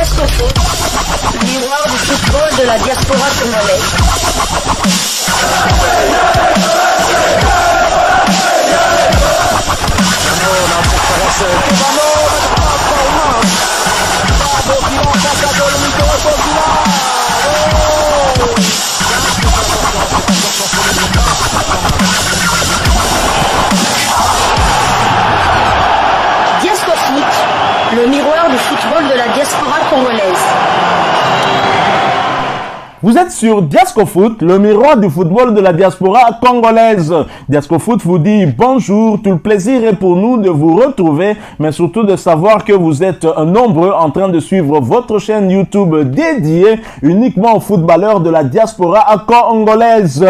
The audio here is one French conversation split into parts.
Diascofoot, miroir du football de la diaspora congolaise. Diascofoot, le miroir du football de la diaspora congolaise. Vous êtes sur Diascofoot, le miroir du football de la diaspora congolaise. Diascofoot vous dit bonjour, tout le plaisir est pour nous de vous retrouver, mais surtout de savoir que vous êtes nombreux en train de suivre votre chaîne YouTube dédiée uniquement aux footballeurs de la diaspora congolaise.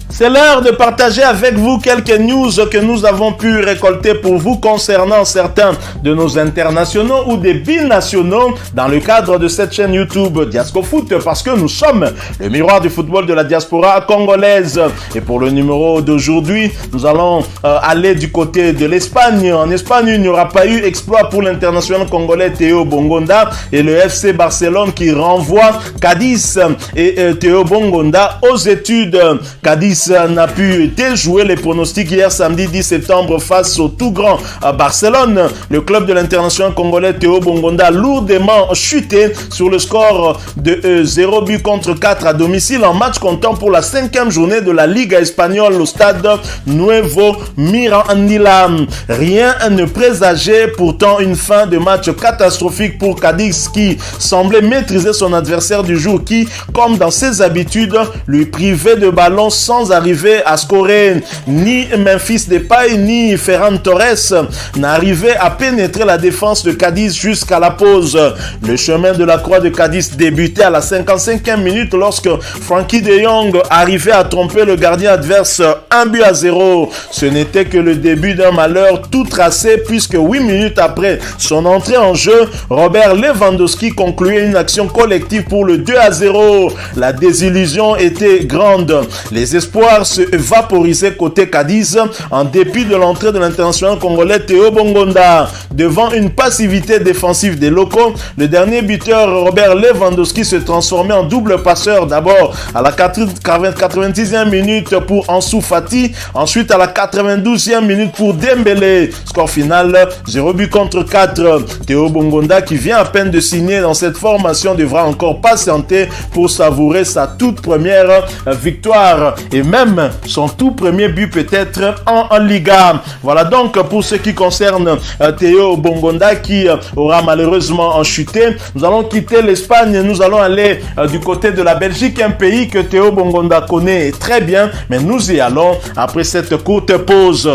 C'est l'heure de partager avec vous quelques news que nous avons pu récolter pour vous concernant certains de nos internationaux ou des binationaux dans le cadre de cette chaîne YouTube Diascofoot, parce que nous sommes le miroir du football de la diaspora congolaise. Et pour le numéro d'aujourd'hui, nous allons aller du côté de l'Espagne. En Espagne, il n'y aura pas eu exploit pour l'international congolais Théo Bongonda et le FC Barcelone qui renvoie Cadiz et Théo Bongonda aux études. Cadiz n'a pu déjouer les pronostics hier samedi 10 septembre face au tout grand Barcelone. Le club de l'international congolais Théo Bongonda a lourdement chuté sur le score de 0 but contre 4 à domicile en match comptant pour la 5e journée de la Liga espagnole au stade Nuevo Mirandilla. Rien ne présageait pourtant une fin de match catastrophique pour Cadiz qui semblait maîtriser son adversaire du jour qui, comme dans ses habitudes, lui privait de ballon sans arriver à scorer. Ni Memphis Depay ni Ferran Torres n'arrivaient à pénétrer la défense de Cadiz jusqu'à la pause. Le chemin de la croix de Cadiz débutait à la 55e minute lorsque Frankie de Jong arrivait à tromper le gardien adverse 1-0. Ce n'était que le début d'un malheur tout tracé puisque 8 minutes après son entrée en jeu, Robert Lewandowski concluait une action collective pour le 2-0. La désillusion était grande. Les espoirs se vaporisaient côté Cadiz en dépit de l'entrée de l'international congolais Théo Bongonda. Devant une passivité défensive des locaux, le dernier buteur Robert Lewandowski se transformait en double passeur, d'abord à la 90e minute pour Ansu Fati, ensuite à la 92e minute pour Dembélé. Score final 0 but contre 4. Théo Bongonda, qui vient à peine de signer dans cette formation, devra encore patienter pour savourer sa toute première victoire et même son tout premier but peut-être en Liga. Voilà donc pour ce qui concerne Théo Bongonda qui aura malheureusement chuté. Nous allons quitter l'Espagne, nous allons aller du côté de la Belgique, un pays que Théo Bongonda connaît très bien, mais nous y allons après cette courte pause.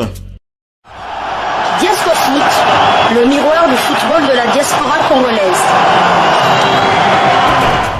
Diascofoot, le miroir du football de la diaspora congolaise.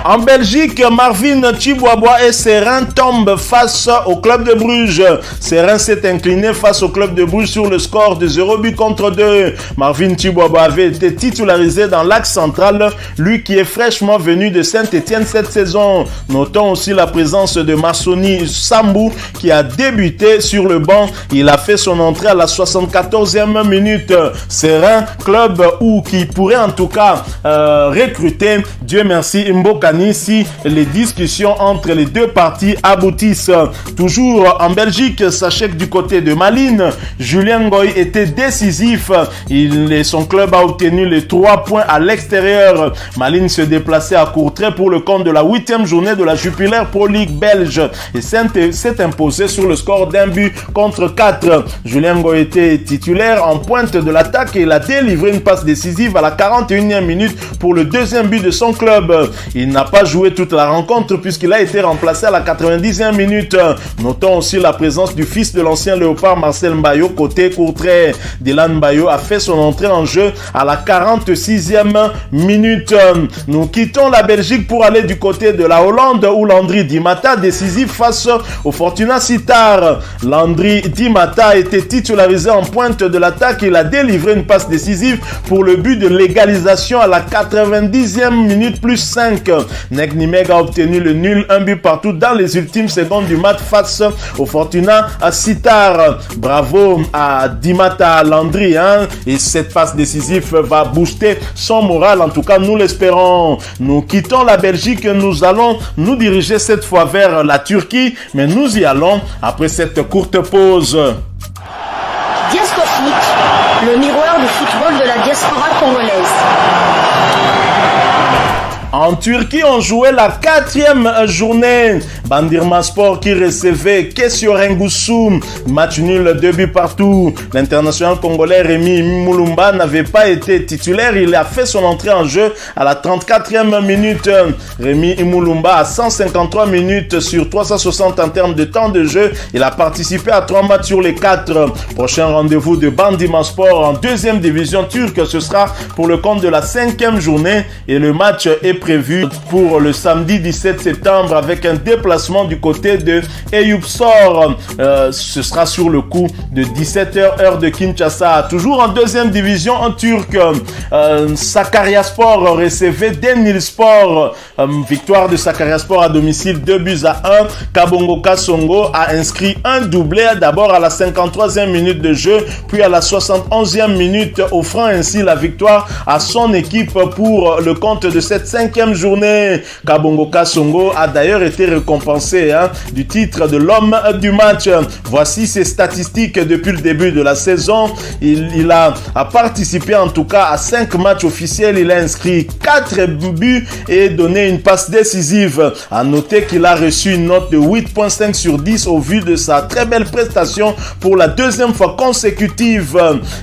En Belgique, Marvin Chiboaboa et Serein tombent face au club de Bruges. Serein s'est incliné face au club de Bruges sur le score de 0 but contre 2. Marvin Chiboaboa avait été titularisé dans l'axe central, lui qui est fraîchement venu de Saint-Etienne cette saison. Notons aussi la présence de Massoni Sambou qui a débuté sur le banc. Il a fait son entrée à la 74e minute. Serein, club qui pourrait en tout cas recruter, Dieu merci, Mbokani si les discussions entre les deux parties aboutissent. Toujours en Belgique, sachez que du côté de Malines, Julien Ngoy était décisif. Son club a obtenu les 3 points à l'extérieur. Malines se déplaçait à Courtrai pour le compte de la 8e journée de la Jupiler Pro League belge et s'est imposé sur le score d'un but contre 4. Julien Ngoy était titulaire en pointe de l'attaque et il a délivré une passe décisive à la 41e minute pour le deuxième but de son club. Il n'a pas joué toute la rencontre puisqu'il a été remplacé à la 90e minute. Notons aussi la présence du fils de l'ancien Léopard Marcel Mbayo côté Courtrai. Dylan Mbayo a fait son entrée en jeu à la 46e minute. Nous quittons la Belgique pour aller du côté de la Hollande où Landry Di Matta décisif face au Fortuna Sittard. Landry Di Matta a été titularisé en pointe de l'attaque. Il a délivré une passe décisive pour le but de l'égalisation à la 90e minute plus 5. Nek Nimega a obtenu le nul, un but partout dans les ultimes secondes du match face au Fortuna à Sitar. Bravo à Dimata Landry, hein, et cette passe décisive va booster son moral, en tout cas nous l'espérons. Nous quittons la Belgique, nous allons nous diriger cette fois vers la Turquie, mais nous y allons après cette courte pause. Diascofoot, le miroir du football de la diaspora congolaise. En Turquie, on jouait la 4e journée. Bandirma Sport qui recevait Kessiorengusu. Match nul, 2 buts partout. L'international congolais Rémi Moulumba n'avait pas été titulaire. Il a fait son entrée en jeu à la 34e minute. Rémi Moulumba a 153 minutes sur 360 en termes de temps de jeu. Il a participé à 3 matchs sur les 4. Prochain rendez-vous de Bandirma Sport en 2e division turque. Ce sera pour le compte de la 5e journée. Et le match est prévu pour le samedi 17 septembre avec un déplacement du côté de Eyüpspor. Ce sera sur le coup de 17h heure de Kinshasa. Toujours en 2e division en turc, Sakaryaspor recevait Denizlispor. Victoire de Sakaryaspor à domicile 2 buts à 1. Kabongo Kasongo a inscrit un doublé d'abord à la 53e minute de jeu, puis à la 71e minute, offrant ainsi la victoire à son équipe pour le compte de cette 5e journée. Kabongo Kasongo a d'ailleurs été récompensé du titre de l'homme du match. Voici ses statistiques depuis le début de la saison. Il a participé en tout cas à 5 matchs officiels. Il a inscrit 4 buts et donné une passe décisive. À noter qu'il a reçu une note de 8.5 sur 10 au vu de sa très belle prestation pour la 2e fois consécutive.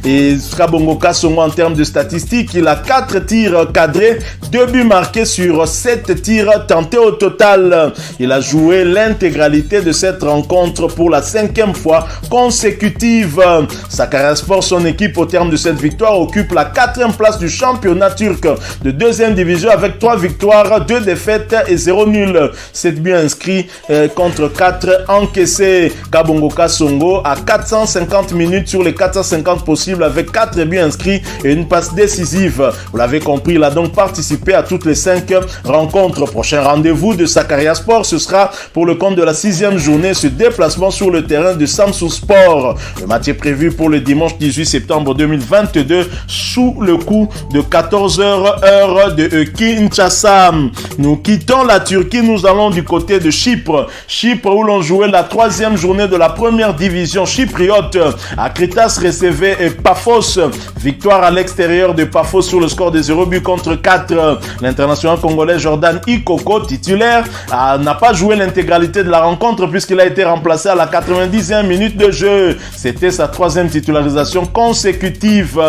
Et Kabongo Kasongo, en termes de statistiques, il a 4 tirs cadrés, 2 buts marqués sur 7 tirs tentés au total. Il a joué l'intégralité de cette rencontre pour la 5e fois consécutive. Sakaryaspor, son équipe, au terme de cette victoire, occupe la 4e place du championnat turc de 2e division avec 3 victoires, 2 défaites et 0 nul. 7 buts inscrits contre 4 encaissés. Kabongo Kasongo a 450 minutes sur les 450 possibles avec 4 buts inscrits et une passe décisive. Vous l'avez compris, il a donc participé à toutes les 5 rencontres. Prochain rendez-vous de Sakaryaspor, ce sera pour le compte de la 6e journée, ce déplacement sur le terrain de Samsunspor. Le match est prévu pour le dimanche 18 septembre 2022 sous le coup de 14h heure de Kinshasa. Nous quittons la Turquie, nous allons du côté de Chypre. Chypre où l'on jouait la 3e journée de la première division chypriote. Akritas recevait Paphos. Victoire à l'extérieur de Paphos sur le score de 0 but contre 4. L'international congolais Jordan Ikoko, titulaire, n'a pas joué l'intégralité de la rencontre puisqu'il a été remplacé à la 90e minute de jeu. C'était sa 3e titularisation consécutive.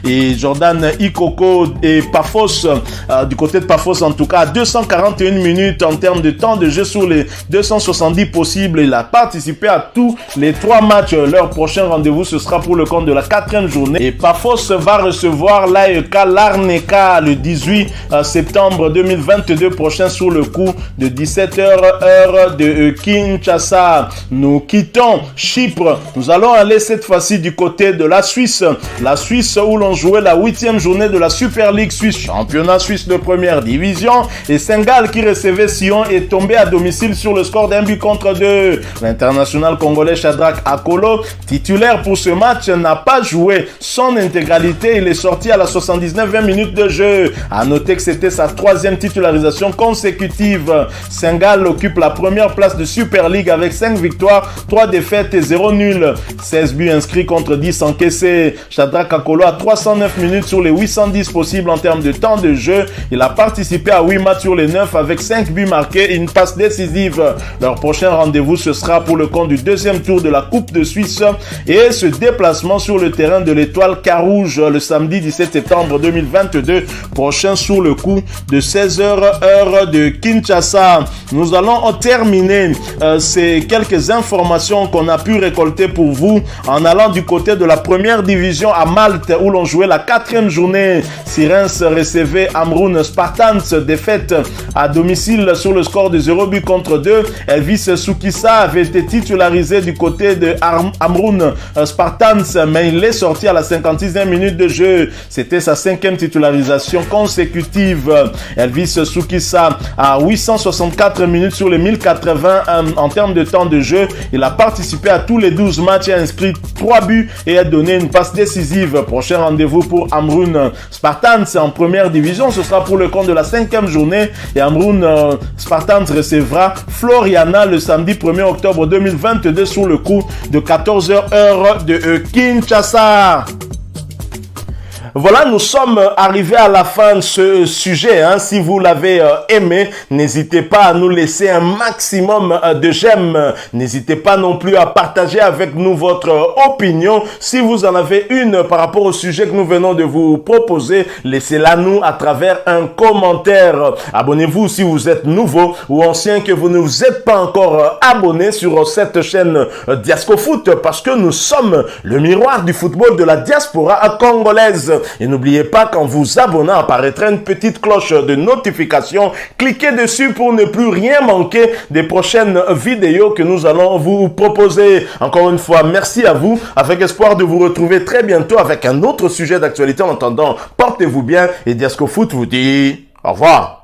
Et Jordan Ikoko et Paphos, du côté de Paphos en tout cas, 241 minutes en termes de temps de jeu sur les 270 possibles. Il a participé à tous les 3 matchs. Leur prochain rendez-vous, ce sera pour le compte de la 4e journée. Et Paphos va recevoir l'AEK Larnaca le 18 septembre 2022 prochain sur le coup de 17h heure de Kinshasa. Nous quittons Chypre. Nous allons aller cette fois-ci du côté de la Suisse. La Suisse où l'on jouait la 8e journée de la Super League Suisse, championnat suisse de première division. Et Saint-Gall qui recevait Sion est tombé à domicile sur le score d'1 but contre 2. L'international congolais Shadrack Akolo, titulaire pour ce match, n'a pas joué son intégralité. Il est sorti à la 79e minute de jeu. À noter que c'était sa 3e titularisation consécutive. Saint-Gall occupe la première place de Super League avec 5 victoires, 3 défaites et 0 nul. 16 buts inscrits contre 10 encaissés. Shadrack Akolo a 309 minutes sur les 810 possibles en termes de temps de jeu. Il a participé à 8 matchs sur les 9 avec 5 buts marqués et une passe décisive. Leur prochain rendez-vous, ce sera pour le compte du 2e tour de la Coupe de Suisse et ce déplacement sur le terrain de l'Étoile Carouge le samedi 17 septembre 2022 prochain sur le coup de 16h heure de Kinshasa. Nous allons terminer ces quelques informations qu'on a pu récolter pour vous en allant du côté de la première division à Malte où l'on jouait la 4e journée. Sirens recevait Amroun Spartans, défaite à domicile sur le score de 0 but contre 2. Elvis Soukissa avait été titularisé du côté de Amroun Spartans, mais il est sorti à la 56e minutes de jeu. C'était sa 5e titularisation consécutive. Elvis Soukissa a 864 minutes sur les 1080 en termes de temps de jeu. Il a participé à tous les 12 matchs et a inscrit 3 buts et a donné une passe décisive. Prochain rendez-vous pour Amroun Spartans en première division. Ce sera pour le compte de la 5e journée et Amroun Spartans recevra Floriana le samedi 1er octobre 2022 sur le coup de 14h heure de Kinshasa. Voilà, nous sommes arrivés à la fin de ce sujet. Si vous l'avez aimé, n'hésitez pas à nous laisser un maximum de j'aime. N'hésitez pas non plus à partager avec nous votre opinion. Si vous en avez une par rapport au sujet que nous venons de vous proposer, laissez-la nous à travers un commentaire. Abonnez-vous si vous êtes nouveau ou ancien que vous ne vous êtes pas encore abonné sur cette chaîne Diasco Foot parce que nous sommes le miroir du football de la diaspora congolaise. Et n'oubliez pas qu'en vous abonnant apparaîtra une petite cloche de notification. Cliquez dessus pour ne plus rien manquer des prochaines vidéos que nous allons vous proposer. Encore une fois, merci à vous. Avec espoir de vous retrouver très bientôt avec un autre sujet d'actualité. En attendant, portez-vous bien et Diasco Foot vous dit au revoir.